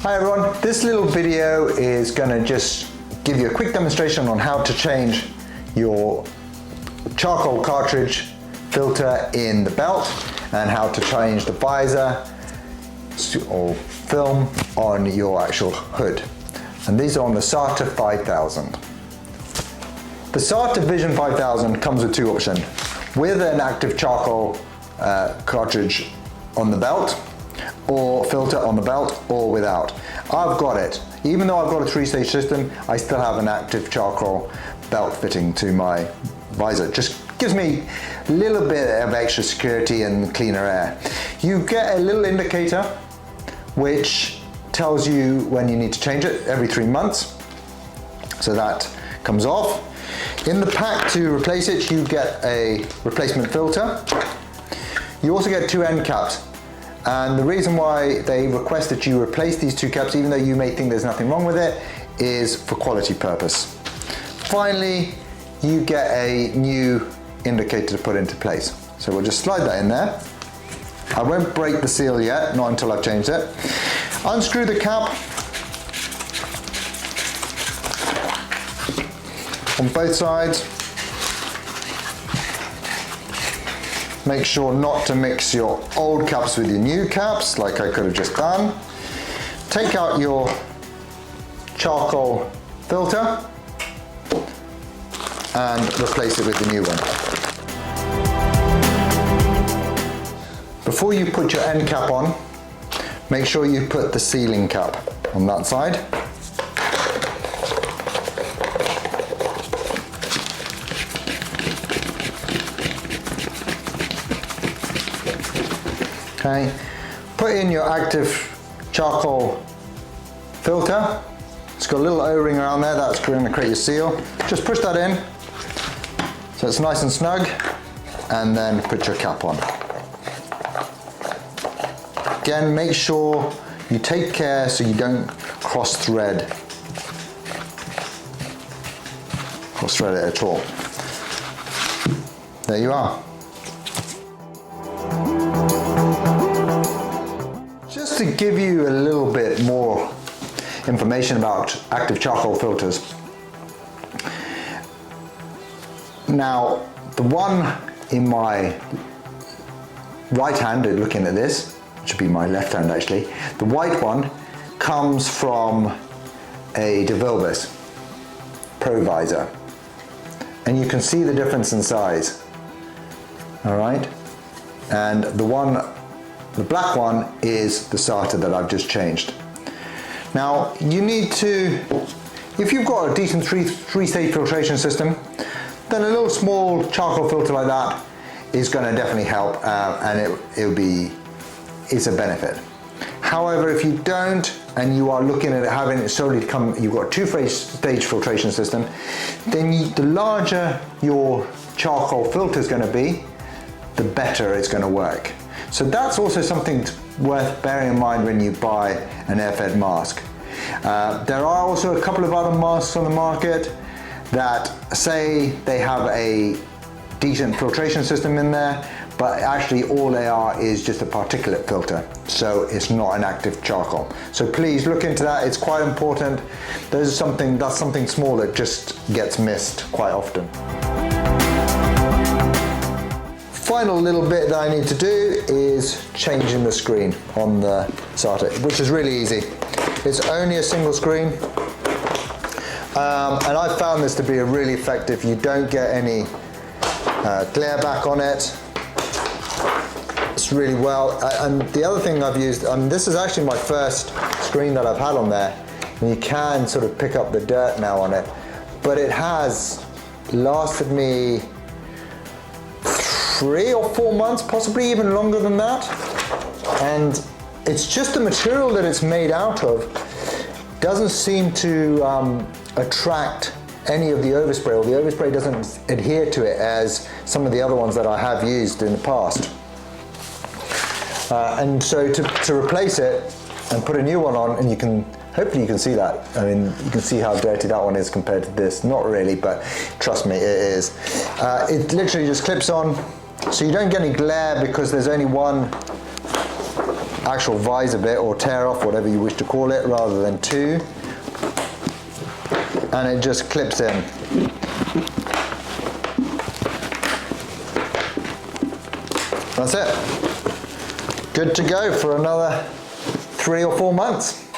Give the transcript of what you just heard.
Hi everyone, this little video is going to just give you a quick demonstration on how to change your charcoal cartridge filter in the belt and how to change the visor or film on your actual hood. And these are on the SATA 5000. The SATA VISION 5000 comes with two options, with an active charcoal cartridge on the belt, or filter on the belt, or without. I've got it. Even though I've got a three-stage system, I still have an active charcoal belt fitting to my visor. Just gives me a little bit of extra security and cleaner air. You get a little indicator which tells you when you need to change it every 3 months. So that comes off. In the pack to replace it, you get a replacement filter. You also get 2 end caps. And the reason why they request that you replace these 2 caps, even though you may think there's nothing wrong with it, is for quality purpose. Finally, you get a new indicator to put into place. So we'll just slide that in there. I won't break the seal yet, not until I've changed it. Unscrew the cap on both sides. Make sure not to mix your old caps with your new caps, like I could have just done. Take out your charcoal filter and replace it with the new one. Before you put your end cap on, make sure you put the sealing cap on that side. Okay, put in your active charcoal filter. It's got a little O-ring around there, that's going to create your seal. Just push that in so it's nice and snug, and then put your cap on. Again, make sure you take care so you don't cross-thread it at all. There you are. Just to give you a little bit more information about active charcoal filters. Now, the one in my right hand, looking at this, which would be my left hand actually, the white one comes from a DeVilbiss Pro Visor. And you can see the difference in size. All right? And the black one is the SATA that I've just changed. Now, you need to, if you've got a decent three-stage filtration system, then a little small charcoal filter like that is going to definitely help, and it's a benefit. However, if you don't, and you are looking at having it solely come, you've got a two-stage filtration system, then the larger your charcoal filter is going to be, the better it's going to work. So that's also something worth bearing in mind when you buy an AIRFED mask. There are also a couple of other masks on the market that say they have a decent filtration system in there, but actually all they are is just a particulate filter, so it's not an active charcoal. So please look into that, it's quite important. That's something small that just gets missed quite often. Final little bit that I need to do is changing the screen on the SATA, which is really easy. It's only a single screen, and I found this to be really effective. You don't get any glare back on it. It's really well. And the other thing I've used, this is actually my first screen that I've had on there, and you can sort of pick up the dirt now on it, but it has lasted me 3 or 4 months, possibly even longer than that. And it's just the material that it's made out of doesn't seem to attract any of the overspray, or the overspray doesn't adhere to it as some of the other ones that I have used in the past. And so to replace it and put a new one on, and hopefully you can see that. I mean, you can see how dirty that one is compared to this. Not really, but trust me, it is. It literally just clips on, so you don't get any glare because there's only one actual visor bit, or tear off, whatever you wish to call it, rather than two. And it just clips in. That's it. Good to go for another 3 or 4 months.